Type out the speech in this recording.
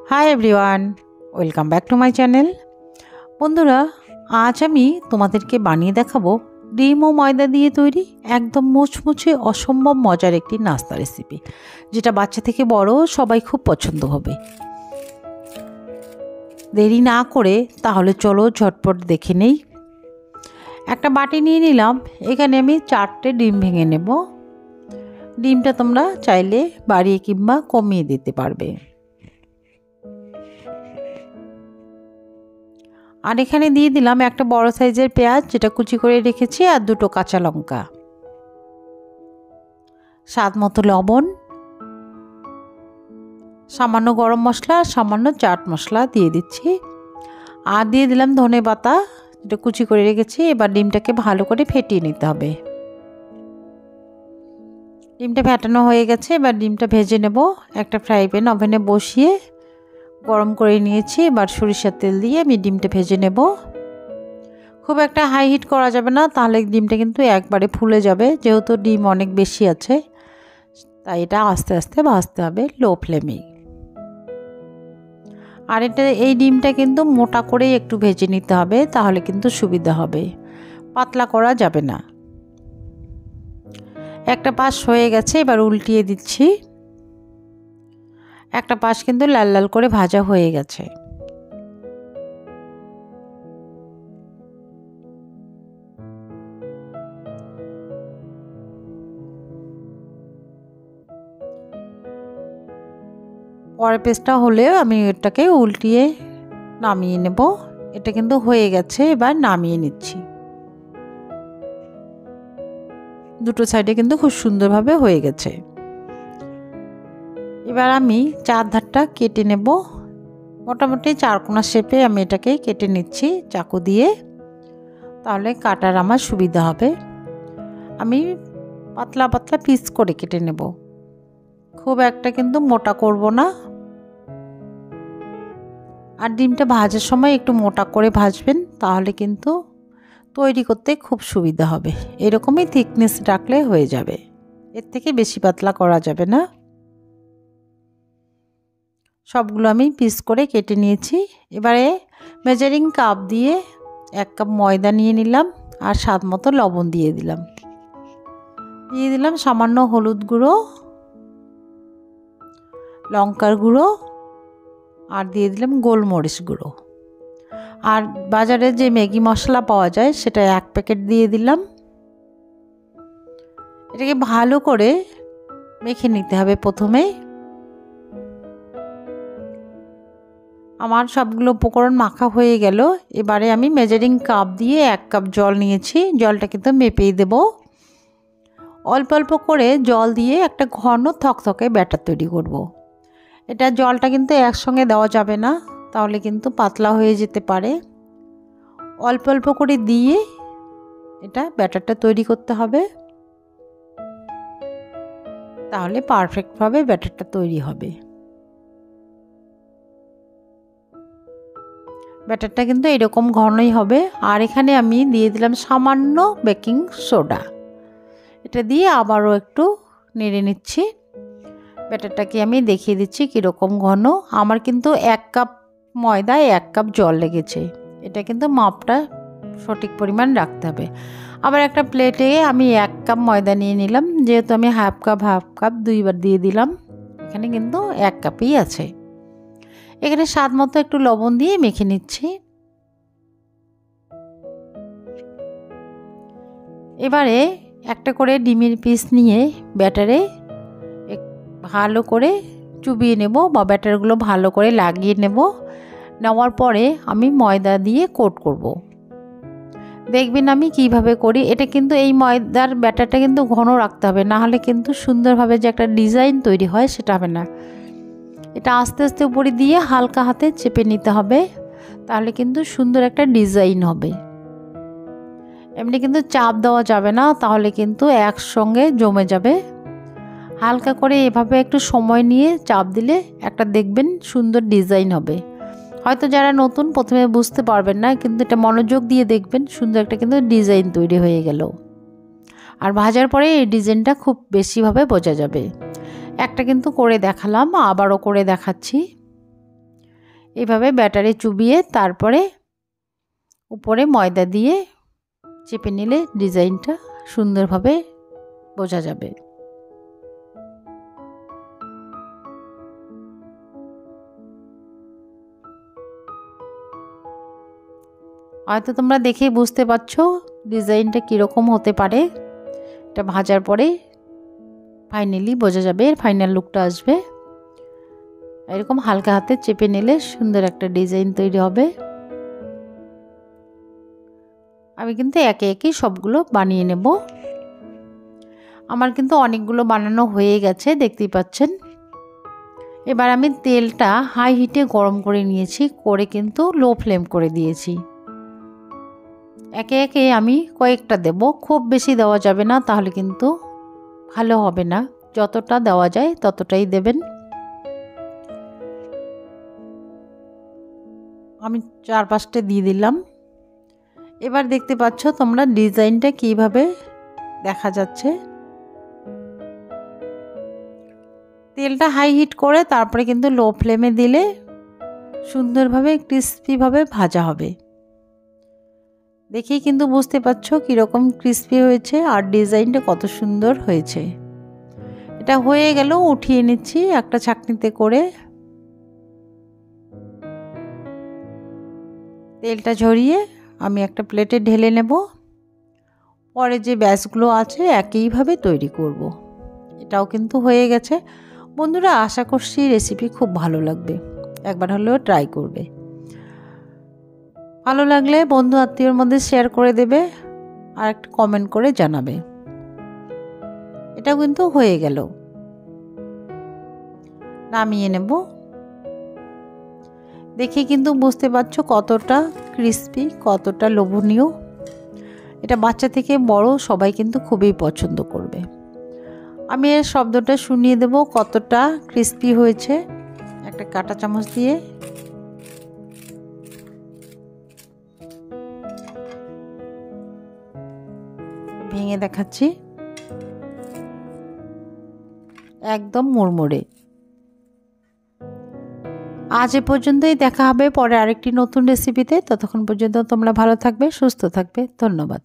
Hi everyone, welcome back to my channel. বন্ধুরা, আজ আমি তোমাদেরকে বানিয়ে দেখাবো ডিম ও ময়দা দিয়ে তৈরি একদম মুচমুচে অসম্ভব মজার একটি নাস্তা রেসিপি, যেটা বাচ্চা থেকে বড় সবাই খুব পছন্দ হবে। দেরি না করে তাহলে চলো ঝটপট দেখে নেই। একটা বাটি নিয়ে নিলাম, এখানে আমি 4টে ডিম ভেঙে নেব। ডিমটা তোমরা চাইলে বাড়িয়ে কিংবা কমিয়ে দিতে পারবে। আর এখানে দিয়ে দিলাম একটা বড় সাইজের পেঁয়াজ, যেটা কুচি করে রেখেছি, আর 2টো কাঁচা লঙ্কা, স্বাদ মতো লবণ, সামান্য গরম মশলা, সামান্য চাট মশলা দিয়ে দিচ্ছি, আর দিয়ে দিলাম ধনে পাতা, যেটা কুচি করে রেখেছি। এবার ডিমটাকে ভালো করে ফেটিয়ে নিতে হবে। ডিমটা ফেটানো হয়ে গেছে, এবার ডিমটা ভেজে নেব। একটা ফ্রাই প্যান ওভেনে বসিয়ে গরম করে নিয়েছি। এবার সরিষার তেল দিয়ে আমি ডিমটা ভেজে নেব। খুব একটা হাই হিট করা যাবে না, তাহলে ডিমটা কিন্তু একবারে ফুলে যাবে। যেহেতু ডিম অনেক বেশি আছে, তাই এটা আস্তে আস্তে ভাজতে হবে লো ফ্লেমেই। আর এই ডিমটা কিন্তু মোটা করেই একটু ভেজে নিতে হবে, তাহলে কিন্তু সুবিধা হবে, পাতলা করা যাবে না। একটা পাশ হয়ে গেছে, এবার উল্টিয়ে দিচ্ছি। একটা পাশ কিন্তু লাল লাল করে ভাজা হয়ে গেছে। পরের পেস্টটা হলে আমি এটাকে উল্টিয়ে নামিয়ে নেব। এটা কিন্তু হয়ে গেছে, এবার নামিয়ে নিচ্ছি। দুটো সাইডে কিন্তু খুব সুন্দরভাবে হয়ে গেছে। এবার আমি চার ধারটা কেটে নেব। মোটামুটি চারকোনা শেপে আমি এটাকে কেটে নিচ্ছি চাকু দিয়ে, তাহলে কাটার আমার সুবিধা হবে। আমি পাতলা পাতলা পিস করে কেটে নেব, খুব একটা কিন্তু মোটা করব না। আর ডিমটা ভাজার সময় একটু মোটা করে ভাজবেন, তাহলে কিন্তু তৈরি করতে খুব সুবিধা হবে। এরকমই থিকনেস রাখলে হয়ে যাবে, এর থেকে বেশি পাতলা করা যাবে না। সবগুলো আমি পিস করে কেটে নিয়েছি। এবারে মেজারিং কাপ দিয়ে 1 কাপ ময়দা নিয়ে নিলাম, আর স্বাদ মতো লবণ দিয়ে দিলাম। দিয়ে দিলাম সামান্য হলুদ গুঁড়ো, লঙ্কার গুঁড়ো, আর দিয়ে দিলাম গোলমরিচ গুঁড়ো। আর বাজারে যে ম্যাগি মশলা পাওয়া যায়, সেটা 1 প্যাকেট দিয়ে দিলাম। এটাকে ভালো করে মেখে নিতে হবে প্রথমেই। আমার সবগুলো উপকরণ মাখা হয়ে গেল। এবারে আমি মেজারিং কাপ দিয়ে 1 কাপ জল নিয়েছি। জলটা কিন্তু মেপেই দেব। অল্প অল্প করে জল দিয়ে একটা ঘন থকথকে ব্যাটার তৈরি করব। এটা জলটা কিন্তু একসঙ্গে দেওয়া যাবে না, তাহলে কিন্তু পাতলা হয়ে যেতে পারে। অল্প অল্প করে দিয়ে এটা ব্যাটারটা তৈরি করতে হবে, তাহলে পারফেক্টভাবে ব্যাটারটা তৈরি হবে। ব্যাটারটা কিন্তু এরকম ঘনই হবে। আর এখানে আমি দিয়ে দিলাম সামান্য বেকিং সোডা। এটা দিয়ে আবারও একটু নেড়ে নিচ্ছি। ব্যাটারটাকে আমি দেখিয়ে দিচ্ছি কীরকম ঘন। আমার কিন্তু 1 কাপ ময়দায় 1 কাপ জল লেগেছে। এটা কিন্তু মাপটা সঠিক পরিমাণ রাখতে হবে। আবার একটা প্লেটে আমি 1 কাপ ময়দা নিয়ে নিলাম, যেহেতু আমি হাফ কাপ 2বার দিয়ে দিলাম। এখানে কিন্তু 1 কাপই আছে। এখানে স্বাদ মতো একটু লবণ দিয়ে মেখে নিচ্ছি। এবারে একটা করে ডিমের পিস নিয়ে ব্যাটারে ভালো করে চুবিয়ে নেব, বা ব্যাটারগুলো ভালো করে লাগিয়ে নেব। নেওয়ার পরে আমি ময়দা দিয়ে কোট করব। দেখবেন আমি কিভাবে করি। এটা কিন্তু এই ময়দার ব্যাটারটা কিন্তু ঘন রাখতে হবে, না হলে কিন্তু সুন্দরভাবে যে একটা ডিজাইন তৈরি হয় সেটা হবে না। এটা আস্তে আস্তে উপরে দিয়ে হালকা হাতে চেপে নিতে হবে, তাহলে কিন্তু সুন্দর একটা ডিজাইন হবে। এমনি কিন্তু চাপ দেওয়া যাবে না, তাহলে কিন্তু একসঙ্গে জমে যাবে। হালকা করে এভাবে একটু সময় নিয়ে চাপ দিলে একটা দেখবেন সুন্দর ডিজাইন হবে। হয়তো যারা নতুন প্রথমে বুঝতে পারবেন না, কিন্তু এটা মনোযোগ দিয়ে দেখবেন সুন্দর একটা কিন্তু ডিজাইন তৈরি হয়ে গেল। আর ভাজার পরে এই ডিজাইনটা খুব বেশিভাবে বোঝা যাবে। একটা কিন্তু করে দেখালাম, আবারও করে দেখাচ্ছি। এইভাবে ব্যাটারে চুবিয়ে তারপরে উপরে ময়দা দিয়ে চেপে নিলে ডিজাইনটা সুন্দরভাবে বোঝা যাবে। হয়তো তোমরা দেখেই বুঝতে পারছো ডিজাইনটা কীরকম হতে পারে। এটা ভাজার পরে ফাইনালি বোঝা যাবে, এর ফাইনাল লুকটা আসবে। এরকম হালকা হাতে চেপে নিলে সুন্দর একটা ডিজাইন তৈরি হবে। আমি কিন্তু একে একে সবগুলো বানিয়ে নেব। আমার কিন্তু অনেকগুলো বানানো হয়ে গেছে, দেখতেই পাচ্ছেন। এবার আমি তেলটা হাই হিটে গরম করে নিয়েছি, করে কিন্তু লো ফ্লেম করে দিয়েছি। একে একে আমি কয়েকটা দেব, খুব বেশি দেওয়া যাবে না, তাহলে কিন্তু ভালো হবে না। যতটা দেওয়া যায় ততটাই দেবেন। আমি 4-5টা দিয়ে দিলাম। এবার দেখতে পাচ্ছ তোমরা ডিজাইনটা কিভাবে দেখা যাচ্ছে। তেলটা হাই হিট করে তারপরে কিন্তু লো ফ্লেমে দিলে সুন্দরভাবে ক্রিস্পিভাবে ভাজা হবে। দেখেই কিন্তু বুঝতে পারছো কীরকম ক্রিস্পি হয়েছে আর ডিজাইনটা কত সুন্দর হয়েছে। এটা হয়ে গেল, উঠিয়ে নিচ্ছি একটা ছাঁকনিতে করে। তেলটা ঝরিয়ে আমি একটা প্লেটে ঢেলে নেব। পরে যে ব্যাচগুলো আছে একইভাবে তৈরি করব। এটাও কিন্তু হয়ে গেছে। বন্ধুরা, আশা করছি রেসিপি খুব ভালো লাগবে, একবার হলেও ট্রাই করবে। ভালো লাগলে বন্ধু আত্মীয়র মধ্যে শেয়ার করে দেবে আর একটা কমেন্ট করে জানাবে। এটাও কিন্তু হয়ে গেল, নামিয়ে নেব। দেখে কিন্তু বুঝতে পারছো কতটা ক্রিস্পি, কতটা লোভনীয়। এটা বাচ্চা থেকে বড় সবাই কিন্তু খুবই পছন্দ করবে। আমি এর শব্দটা শুনিয়ে দেব কতটা ক্রিস্পি হয়েছে একটা কাঁটা চামচ দিয়ে। ভেঙে দেখাচ্ছি, একদম মুড়মুড়ে। আজ এ পর্যন্তই, দেখা হবে পরে আরেকটি নতুন রেসিপিতে। ততক্ষণ পর্যন্ত তোমরা ভালো থাকবে, সুস্থ থাকবে। ধন্যবাদ।